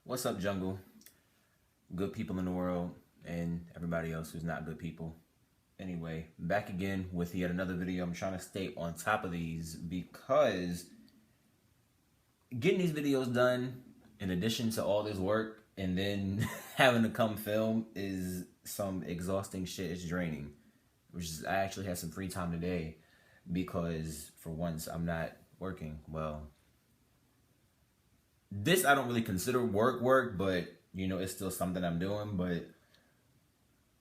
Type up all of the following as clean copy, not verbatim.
What's up, jungle? Good people in the world and everybody else who's not good people. Anyway, back again with yet another video. I'm trying to stay on top of these because getting these videos done, in addition to all this work, and then having to come film is some exhausting shit. It's draining. Which is, I actually had some free time today because for once I'm not working. Well, this I don't really consider work, but it's still something I'm doing. But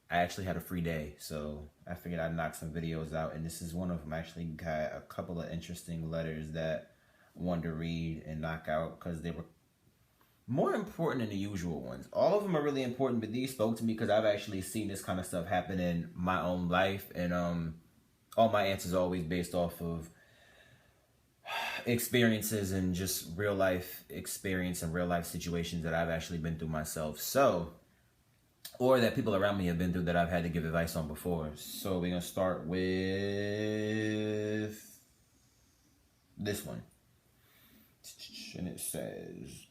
I actually had a free day, so I figured I'd knock some videos out, and this is one of them. I actually got a couple of interesting letters that I wanted to read and knock out because they were more important than the usual ones. All of them are really important, but these spoke to me because I've actually seen this kind of stuff happen in my own life, and all my answers are always based off of experiences and just real life experience and real life situations that I've actually been through myself. So, or that people around me have been through that I've had to give advice on before. So we're going to start with this one. And it says,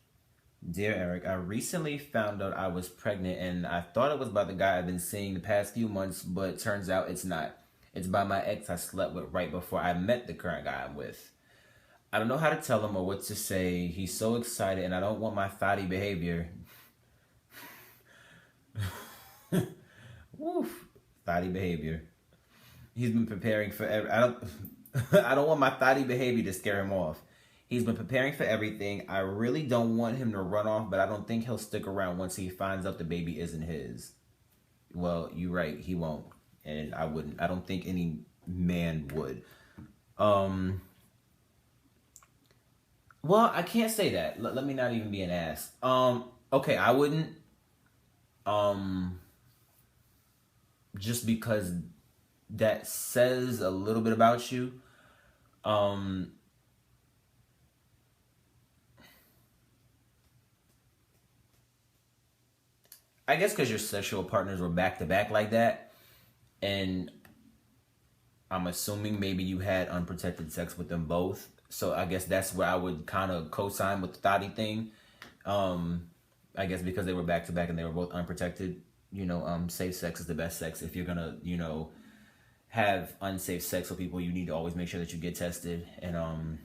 Dear Eric, I recently found out I was pregnant and I thought it was by the guy I've been seeing the past few months, but turns out it's not. It's by my ex I slept with right before I met the current guy I'm with. I don't know how to tell him or what to say. He's so excited and I don't want my thotty behavior. Woof. Thotty behavior. He's been preparing for I don't want my thotty behavior to scare him off. He's been preparing for everything. I really don't want him to run off, but I don't think he'll stick around once he finds out the baby isn't his. Well, you're right, he won't. And I wouldn't. I don't think any man would. Well, I can't say that. Let me not even be an ass. Okay, I wouldn't. Just because that says a little bit about you. I guess because your sexual partners were back to back like that, and I'm assuming maybe you had unprotected sex with them both. So I guess that's where I would kind of co-sign with the thotty thing. I guess because they were back to back and they were both unprotected. Safe sex is the best sex. If you're gonna, have unsafe sex with people, you need to always make sure that you get tested and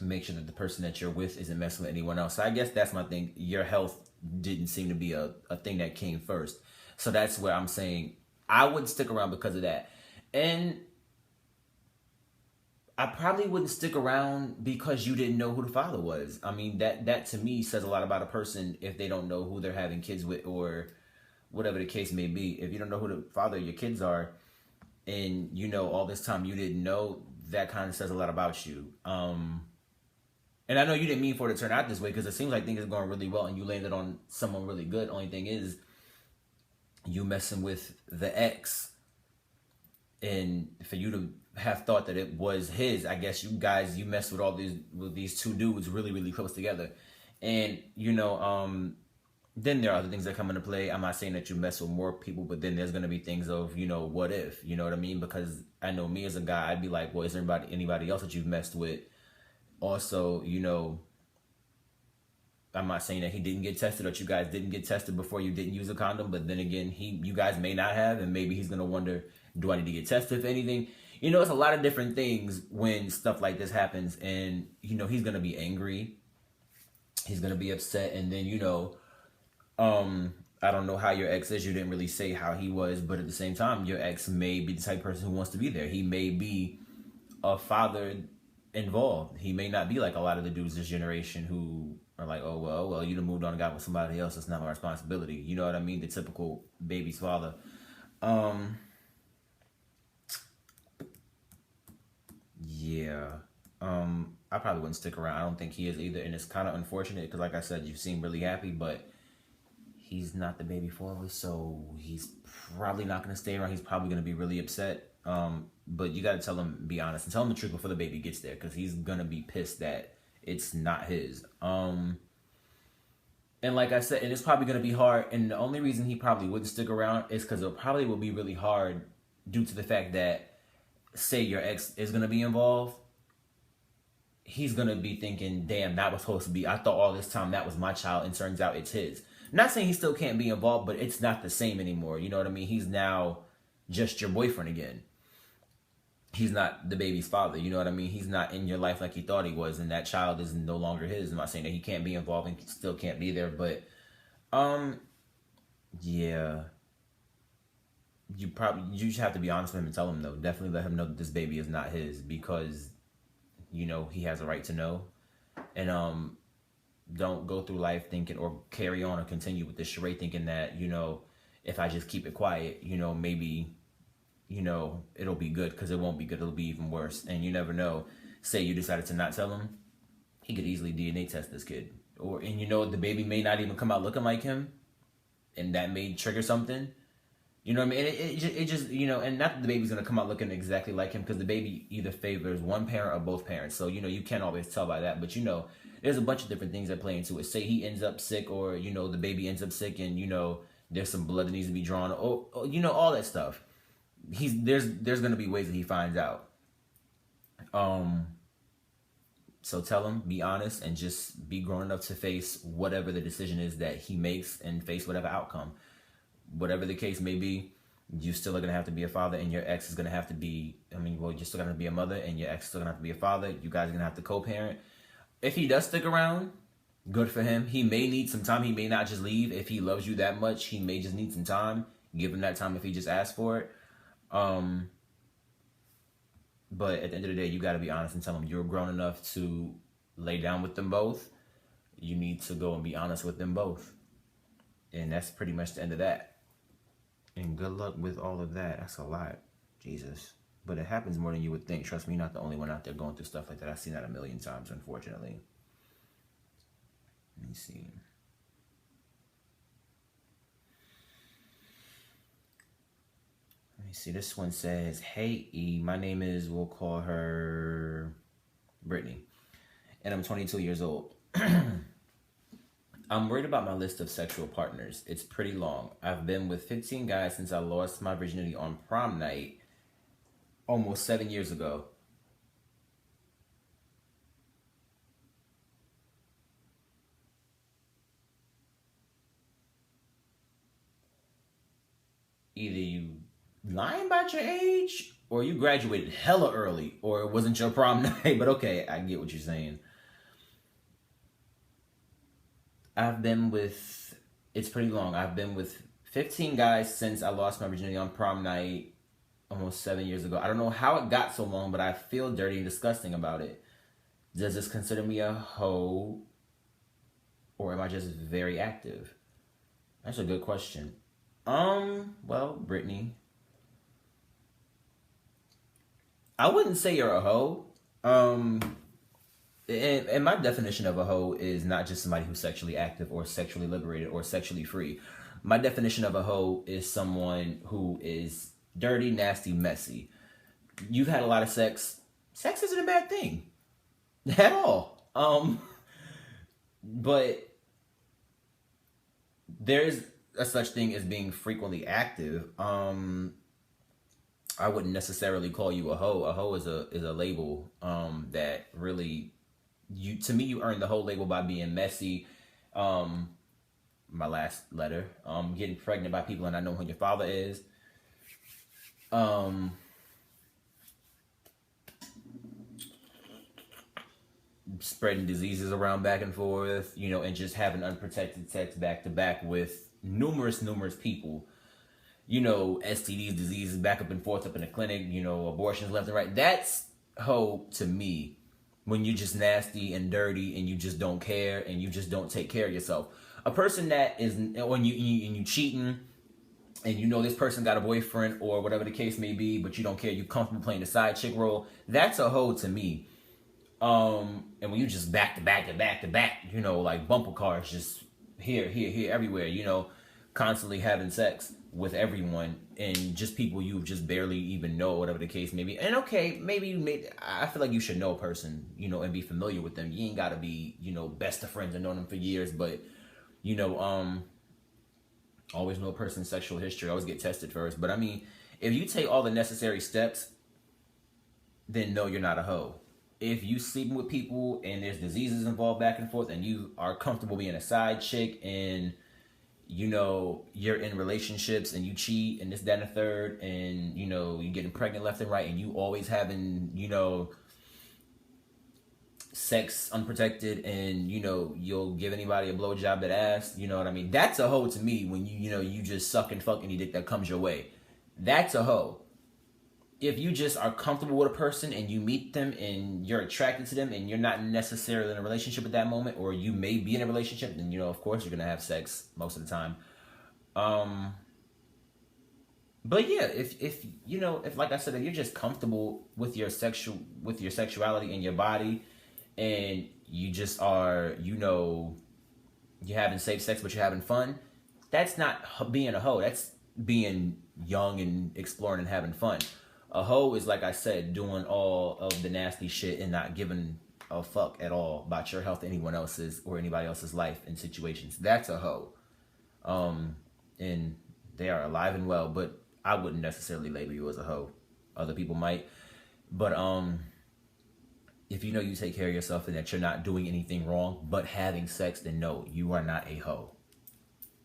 make sure that the person that you're with isn't messing with anyone else. So I guess that's my thing. Your health didn't seem to be a thing that came first. So that's where I'm saying I wouldn't stick around because of that. And I probably wouldn't stick around because you didn't know who the father was. I mean, that to me says a lot about a person if they don't know who they're having kids with or whatever the case may be. If you don't know who the father of your kids are and all this time you didn't know, that kind of says a lot about you. And I know you didn't mean for it to turn out this way because it seems like things are going really well and you landed on someone really good. Only thing is you messing with the ex. And for you to have thought that it was his, I guess you messed with these two dudes really, really close together. And, then there are other things that come into play. I'm not saying that you mess with more people, but then there's going to be things of, what if, you know what I mean? Because I know me as a guy, I'd be like, well, is there anybody else that you've messed with? Also, I'm not saying that he didn't get tested or that you guys didn't get tested before you didn't use a condom, but then again, you guys may not have, and maybe he's going to wonder, do I need to get tested for anything? It's a lot of different things when stuff like this happens, and, he's going to be angry. He's going to be upset, and then, I don't know how your ex is. You didn't really say how he was, but at the same time, your ex may be the type of person who wants to be there. He may be a father involved. He may not be like a lot of the dudes this generation who are like, oh, well, you done moved on and got with somebody else. It's not my responsibility. You know what I mean? The typical baby's father. Yeah. I probably wouldn't stick around. I don't think he is either. And it's kind of unfortunate because, like I said, you seem really happy, but he's not the baby father, so he's probably not going to stay around. He's probably going to be really upset. But you got to tell him, be honest, and tell him the truth before the baby gets there, because he's going to be pissed that it's not his. And like I said, and it's probably going to be hard. And the only reason he probably wouldn't stick around is because it probably will be really hard due to the fact that, say your ex is going to be involved. he's gonna be thinking, damn, that was supposed to be, I thought all this time that was my child, and turns out it's his. Not saying he still can't be involved, but it's not the same anymore. You know what I mean? He's now just your boyfriend again. He's not the baby's father. You know what I mean? He's not in your life like you thought he was, and that child is no longer his. I'm not saying that he can't be involved and still can't be there, but yeah, you just have to be honest with him and tell him though. Definitely let him know that this baby is not his, because he has a right to know. And don't go through life thinking, or carry on or continue with this charade thinking that if I just keep it quiet, maybe it'll be good, because it won't be good. It'll be even worse. And you never know. Say you decided to not tell him, he could easily DNA test this kid, and the baby may not even come out looking like him, and that may trigger something. You know what I mean? It just and not that the baby's gonna come out looking exactly like him, because the baby either favors one parent or both parents. So you can't always tell by that. But there's a bunch of different things that play into it. Say he ends up sick, or the baby ends up sick, and there's some blood that needs to be drawn, or all that stuff. There's gonna be ways that he finds out. So tell him, be honest, and just be grown enough to face whatever the decision is that he makes, and face whatever outcome. Whatever the case may be, you still are going to have to be a father, and your ex is going to have to be, you're still going to be a mother, and your ex is still going to have to be a father. You guys are going to have to co-parent. If he does stick around, good for him. He may need some time. He may not just leave. If he loves you that much, he may just need some time. Give him that time if he just asks for it. But at the end of the day, you got to be honest and tell him you're grown enough to lay down with them both. You need to go and be honest with them both. And that's pretty much the end of that. And good luck with all of that. That's a lot. Jesus. But it happens more than you would think. Trust me, you're not the only one out there going through stuff like that. I've seen that a million times, unfortunately. Let me see. This one says, hey, E, my name is, we'll call her Brittany, and I'm 22 years old. I'm worried about my list of sexual partners. It's pretty long. I've been with 15 guys since I lost my virginity on prom night almost 7 years ago. Either you lying about your age, or you graduated hella early, or it wasn't your prom night. But okay, I get what you're saying. It's pretty long. I've been with 15 guys since I lost my virginity on prom night almost 7 years ago. I don't know how it got so long, but I feel dirty and disgusting about it. Does this consider me a hoe, or am I just very active? That's a good question. Well, Brittany, I wouldn't say you're a hoe. And my definition of a hoe is not just somebody who's sexually active or sexually liberated or sexually free. My definition of a hoe is someone who is dirty, nasty, messy. You've had a lot of sex. Sex isn't a bad thing at all. But there's a such thing as being frequently active. I wouldn't necessarily call you a hoe. A hoe is a label that really, to me, you earn the whole label by being messy. My last letter, getting pregnant by people and I know who your father is. Spreading diseases around back and forth, and just having unprotected sex back to back with numerous people. STDs, diseases back up and forth up in the clinic, abortions left and right. That's hoe to me. When you're just nasty and dirty and you just don't care and you just don't take care of yourself. A person that is, when you cheating and this person got a boyfriend or whatever the case may be, but you don't care, you comfortable playing the side chick role, that's a hoe to me. And when you just back to back, like bumper cars, just here, everywhere, constantly having sex with everyone and just people you just barely even know, whatever the case may be. And okay, I feel like you should know a person, and be familiar with them. You ain't gotta be, best of friends and know them for years, but always know a person's sexual history, always get tested first. But I mean, if you take all the necessary steps, then no, you're not a hoe. if you sleeping with people and there's diseases involved back and forth, and you are comfortable being a side chick, and you know you're in relationships and you cheat and this, that, and the third, and you know you're getting pregnant left and right, and you always having, you know, sex unprotected, and you know you'll give anybody a blowjob that asks, you know what I mean? That's a hoe to me. When you know you just suck and fuck any dick that comes your way, that's a hoe. If you just are comfortable with a person and you meet them and you're attracted to them and you're not necessarily in a relationship at that moment, or you may be in a relationship, then you know of course you're gonna have sex most of the time. But yeah, if you know, if like I said, if you're just comfortable with your sexuality and your body, and you just are, you know, you're having safe sex but you're having fun, that's not being a hoe. That's being young and exploring and having fun. A hoe is, like I said, doing all of the nasty shit and not giving a fuck at all about your health, anyone else's, or anybody else's life and situations. That's a hoe. And they are alive and well, but I wouldn't necessarily label you as a hoe. Other people might. But if you know you take care of yourself and that you're not doing anything wrong but having sex, then no, you are not a hoe.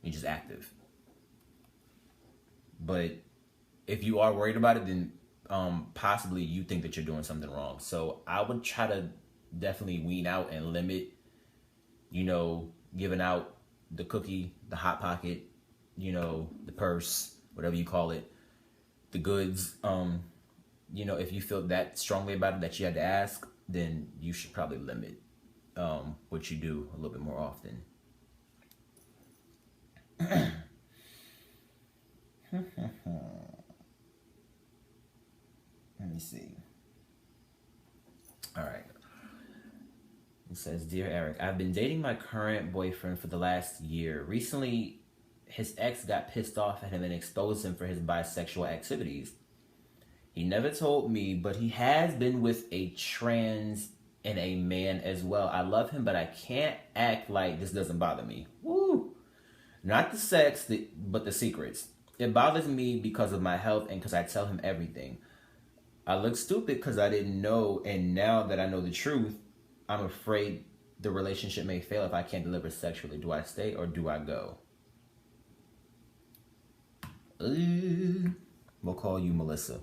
You're just active. But if you are worried about it, then possibly you think that you're doing something wrong. So I would try to definitely wean out and limit, you know, giving out the cookie, the hot pocket, you know, the purse, whatever you call it, the goods. You know, if you feel that strongly about it that you had to ask, then you should probably limit what you do a little bit more often. Let me see. All right. It says, Dear Eric, I've been dating my current boyfriend for the last year. Recently, his ex got pissed off at him and exposed him for his bisexual activities. He never told me, but he has been with a trans and a man as well. I love him, but I can't act like this doesn't bother me. Woo! Not the sex, but the secrets. It bothers me because of my health and because I tell him everything. I look stupid because I didn't know, and now that I know the truth, I'm afraid the relationship may fail if I can't deliver sexually. Do I stay or do I go? We'll call you Melissa.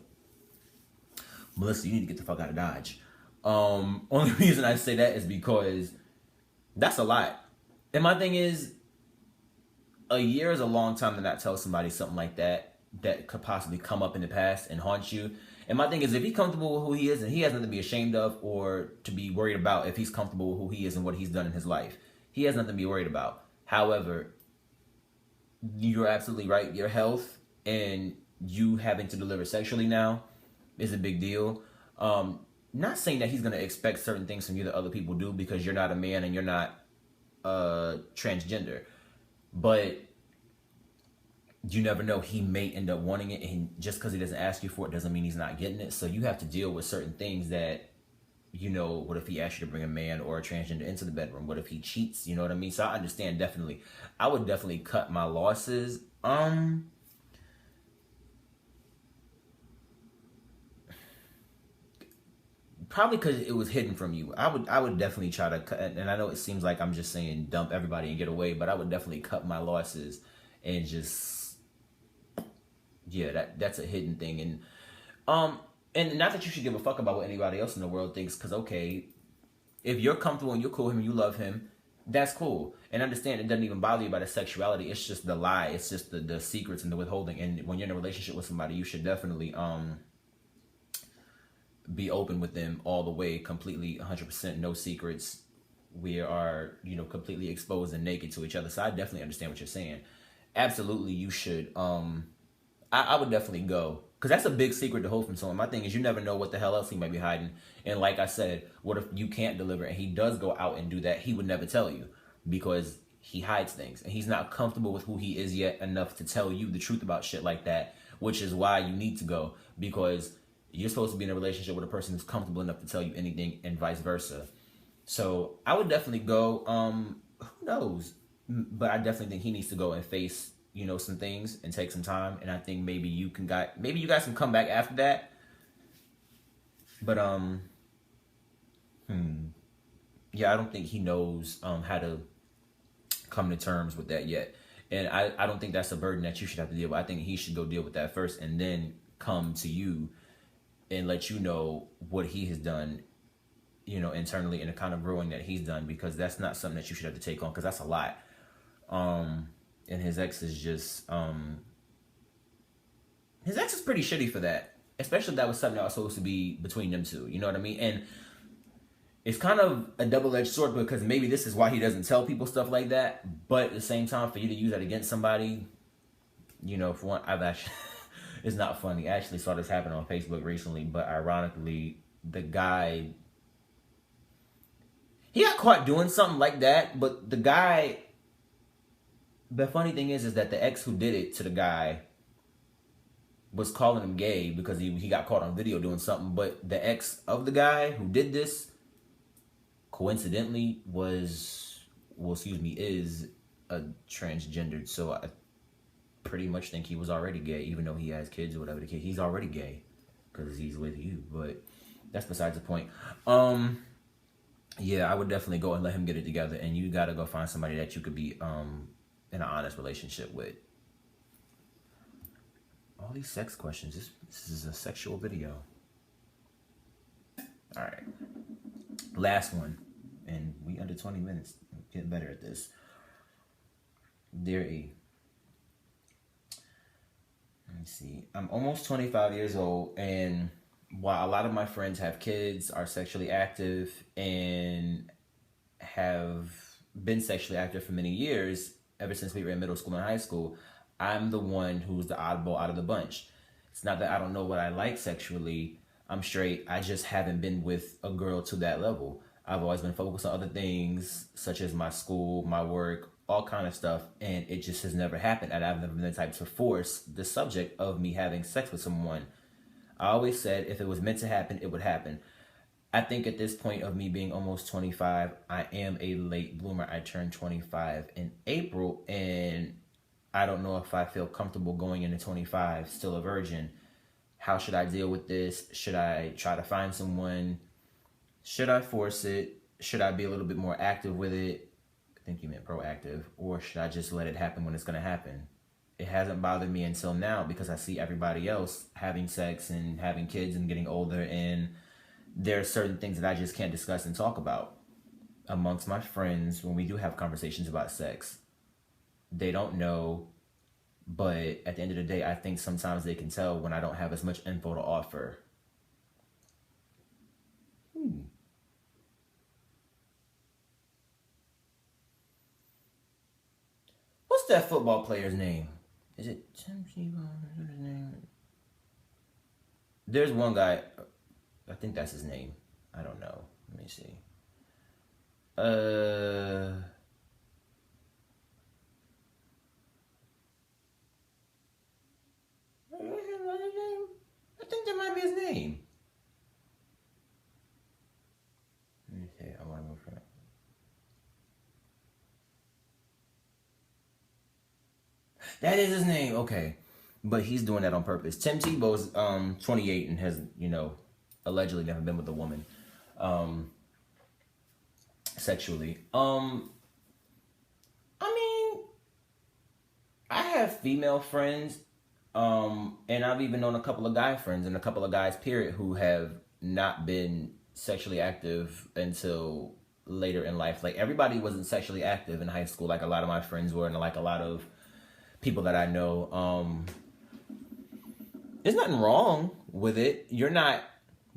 Melissa, you need to get the fuck out of Dodge. Only reason I say that is because that's a lot. And my thing is, a year is a long time to not tell somebody something like that could possibly come up in the past and haunt you. And my thing is, if he's comfortable with who he is and he has nothing to be ashamed of or to be worried about, if he's comfortable with who he is and what he's done in his life, he has nothing to be worried about. However, you're absolutely right. Your health and you having to deliver sexually now is a big deal. Not saying that he's going to expect certain things from you that other people do because you're not a man and you're not transgender. But you never know. He may end up wanting it, and just because he doesn't ask you for it doesn't mean he's not getting it. So you have to deal with certain things that, you know, what if he asks you to bring a man or a transgender into the bedroom? What if he cheats? You know what I mean? So I understand, definitely. I would definitely cut my losses. Probably because it was hidden from you. I would definitely try to cut, and I know it seems like I'm just saying dump everybody and get away, but I would definitely cut my losses and just, yeah, that's a hidden thing. And not that you should give a fuck about what anybody else in the world thinks, because okay, if you're comfortable and you're cool with him and you love him, that's cool. And understand it doesn't even bother you about his sexuality. It's just the lie. It's just the secrets and the withholding. And when you're in a relationship with somebody, you should definitely be open with them all the way, completely 100%, no secrets. We are, you know, completely exposed and naked to each other. So I definitely understand what you're saying. Absolutely, you should. I would definitely go, because that's a big secret to hold from someone. My thing is, you never know what the hell else he might be hiding. And like I said, what if you can't deliver and he does go out and do that? He would never tell you because he hides things and he's not comfortable with who he is yet enough to tell you the truth about shit like that, which is why you need to go, because you're supposed to be in a relationship with a person who's comfortable enough to tell you anything and vice versa. So I would definitely go. Who knows? But I definitely think he needs to go and face, you know, some things and take some time. And I think maybe you guys can come back after that. But yeah, I don't think he knows how to come to terms with that yet. And I don't think that's a burden that you should have to deal with. I think he should go deal with that first and then come to you and let you know what he has done, you know, internally, and the kind of growing that he's done, because that's not something that you should have to take on, because that's a lot. And his ex is just his ex is pretty shitty for that, especially if that was something that was supposed to be between them two, you know what I mean? And it's kind of a double-edged sword, because maybe this is why he doesn't tell people stuff like that, but at the same time, for you to use that against somebody, you know, for one, I've actually it's not funny. I actually saw this happen on Facebook recently, but ironically, the guy, he got caught doing something like that, but the guy, the funny thing is that the ex who did it to the guy was calling him gay because he got caught on video doing something, but the ex of the guy who did this, coincidentally, is a transgendered, so I pretty much think he was already gay, even though he has kids or whatever the case. He's already gay because he's with you, but that's besides the point. Yeah, I would definitely go and let him get it together, and you gotta go find somebody that you could be in an honest relationship with. All these sex questions. This is a sexual video. All right, last one, and we under 20 minutes. I'm getting better at this. Dear E, let me see. I'm almost 25 years old, and while a lot of my friends have kids, are sexually active, and have been sexually active for many years, ever since we were in middle school and high school, I'm the one who's the oddball out of the bunch. It's not that I don't know what I like sexually. I'm straight. I just haven't been with a girl to that level. I've always been focused on other things, such as my school, my work, all kind of stuff, and it just has never happened. And I've never been the type to force the subject of me having sex with someone. I always said if it was meant to happen, it would happen. I think at this point of me being almost 25, I am a late bloomer. I turned 25 in April, and I don't know if I feel comfortable going into 25, still a virgin. How should I deal with this? Should I try to find someone? Should I force it? Should I be a little bit more active with it? I think you meant proactive. Or should I just let it happen when it's going to happen? It hasn't bothered me until now, because I see everybody else having sex and having kids and getting older, and there are certain things that I just can't discuss and talk about amongst my friends when we do have conversations about sex. They don't know, but at the end of the day, I think sometimes they can tell when I don't have as much info to offer. What's that football player's name? Is it Tim Tebow? Is his name? There's one guy, I think that's his name. I don't know. Let me see. I think that might be his name. Let me see. I want to go for it. That is his name. Okay. But he's doing that on purpose. Tim Tebow's 28 and has, you know, allegedly never been with a woman sexually. I mean, I have female friends, and I've even known a couple of guy friends and a couple of guys, period, who have not been sexually active until later in life. Like, everybody wasn't sexually active in high school like a lot of my friends were, and like a lot of people that I know. There's nothing wrong with it. You're not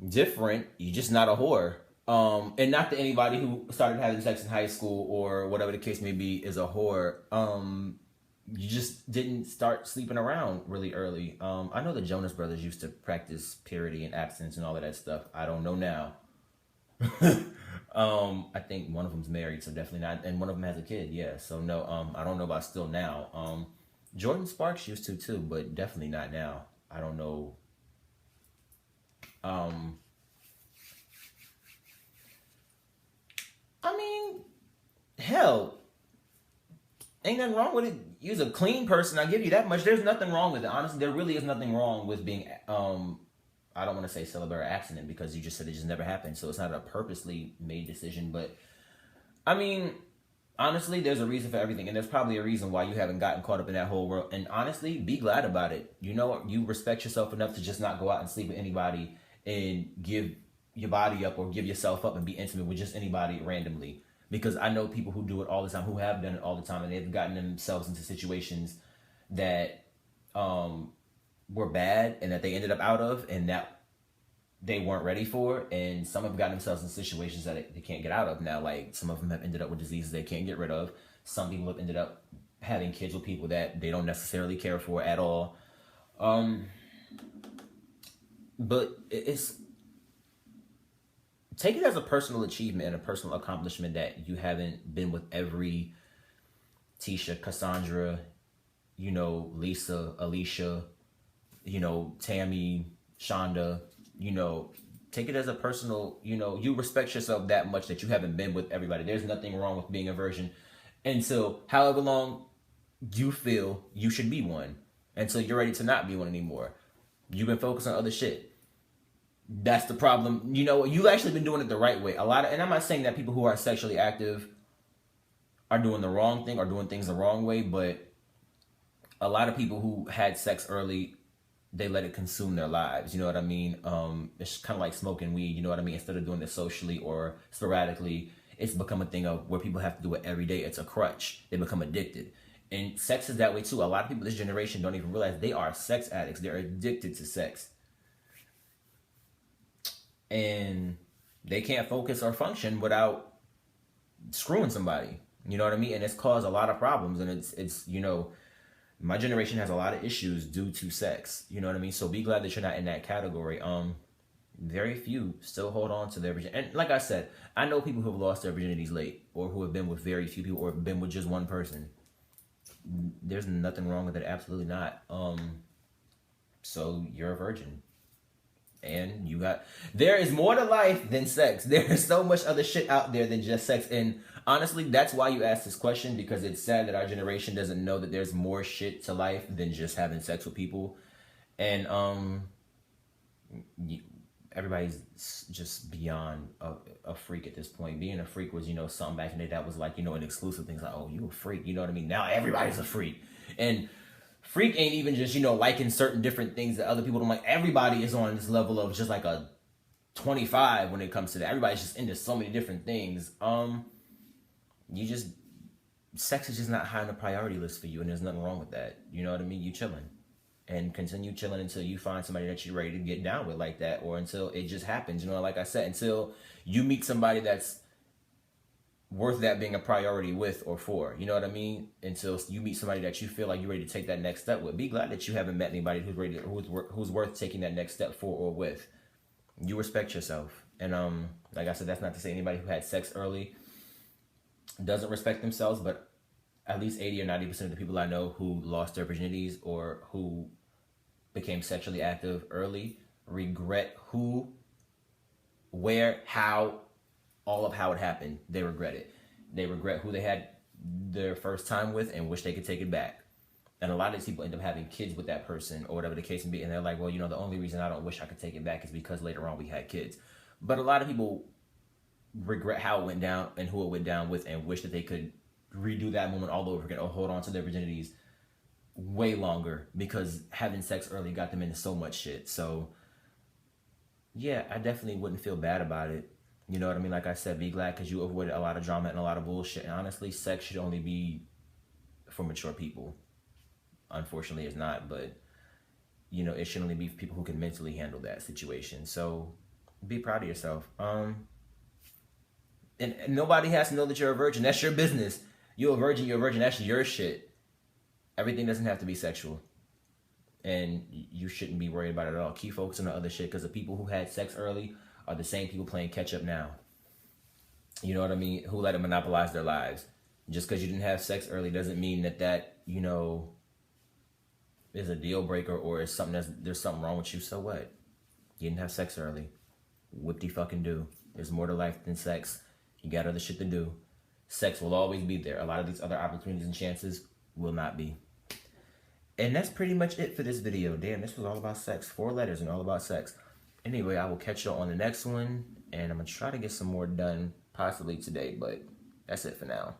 different. You're just not a whore. And not that anybody who started having sex in high school or whatever the case may be is a whore. You just didn't start sleeping around really early. I know the Jonas Brothers used to practice purity and abstinence and all of that stuff. I don't know now. I think one of them's married, so definitely not. And one of them has a kid, yeah. So no, I don't know about still now. Jordan Sparks used to too, but definitely not now. I don't know. I mean, hell, ain't nothing wrong with it. You're a clean person, I'll give you that much. There's nothing wrong with it. Honestly, there really is nothing wrong with being, I don't want to say celibate or abstinent, because you just said it just never happened. So it's not a purposely made decision, but I mean, honestly, there's a reason for everything, and there's probably a reason why you haven't gotten caught up in that whole world. And honestly, be glad about it. You know what? You respect yourself enough to just not go out and sleep with anybody and give your body up or give yourself up and be intimate with just anybody randomly. Because I know people who do it all the time, who have done it all the time, and they've gotten themselves into situations that were bad and that they ended up out of, and that they weren't ready for. And some have gotten themselves in situations that they can't get out of now. Like, some of them have ended up with diseases they can't get rid of. Some people have ended up having kids with people that they don't necessarily care for at all. But it's, take it as a personal achievement and a personal accomplishment that you haven't been with every Tisha, Cassandra, you know, Lisa, Alicia, you know, Tammy, Shonda, you know. Take it as a personal, you know, you respect yourself that much that you haven't been with everybody. There's nothing wrong with being a virgin until however long you feel you should be one, until you're ready to not be one anymore. You've been focused on other shit. That's the problem. You know, you've actually been doing it the right way. A lot of, and I'm not saying that people who are sexually active are doing the wrong thing or doing things the wrong way, but a lot of people who had sex early, they let it consume their lives. You know what I mean? It's kind of like smoking weed. You know what I mean? Instead of doing it socially or sporadically, it's become a thing of where people have to do it every day. It's a crutch. They become addicted. And sex is that way too. A lot of people this generation don't even realize they are sex addicts. They're addicted to sex. And they can't focus or function without screwing somebody. You know what I mean? And it's caused a lot of problems. And it's you know, my generation has a lot of issues due to sex. You know what I mean? So be glad that you're not in that category. Very few still hold on to their virginity. And like I said, I know people who have lost their virginities late, or who have been with very few people, or been with just one person. There's nothing wrong with it. Absolutely not. So you're a virgin. And you got, there is more to life than sex. There is so much other shit out there than just sex. And honestly, that's why you asked this question, because it's sad that our generation doesn't know that there's more shit to life than just having sex with people. And everybody's just beyond a freak at this point. Being a freak was, you know, something back in the day that was like, you know, an exclusive thing. It's like, oh, you a freak, you know what I mean? Now everybody's a freak. And freak ain't even just, you know, liking certain different things that other people don't like. Everybody is on this level of just like a 25 when it comes to that. Everybody's just into so many different things. You just, sex is just not high on the priority list for you, and there's nothing wrong with that. You know what I mean? You chilling. And continue chilling until you find somebody that you're ready to get down with like that, or until it just happens. You know, like I said, until you meet somebody that's worth that being a priority with or for. You know what I mean? Until you meet somebody that you feel like you're ready to take that next step with. Be glad that you haven't met anybody who's ready, who's worth taking that next step for or with. You respect yourself. And like I said, that's not to say anybody who had sex early doesn't respect themselves, but at least 80 or 90% of the people I know who lost their virginities or who became sexually active early regret who, where, how, all of how it happened. They regret it. They regret who they had their first time with and wish they could take it back. And a lot of these people end up having kids with that person or whatever the case may be. And they're like, well, you know, the only reason I don't wish I could take it back is because later on we had kids. But a lot of people regret how it went down and who it went down with and wish that they could redo that moment all over again or hold on to their virginities way longer because having sex early got them into so much shit. So yeah, I definitely wouldn't feel bad about it. You know what I mean? Like I said, be glad because you avoided a lot of drama and a lot of bullshit. And honestly, sex should only be for mature people. Unfortunately, it's not, but you know, it should only be for people who can mentally handle that situation. So be proud of yourself. And nobody has to know that you're a virgin. That's your business. You're a virgin, that's your shit. Everything doesn't have to be sexual. And you shouldn't be worried about it at all. Keep focusing on other shit because the people who had sex early are the same people playing catch up now. You know what I mean? Who let it monopolize their lives. Just because you didn't have sex early doesn't mean that, you know, is a deal breaker or is something there's something wrong with you. So what? You didn't have sex early. Whoop-de-fucking do. There's more to life than sex. You got other shit to do. Sex will always be there. A lot of these other opportunities and chances will not be. And that's pretty much it for this video. Damn, this was all about sex. 4 letters and all about sex. Anyway, I will catch you on the next one. And I'm going to try to get some more done possibly today. But That's it for now.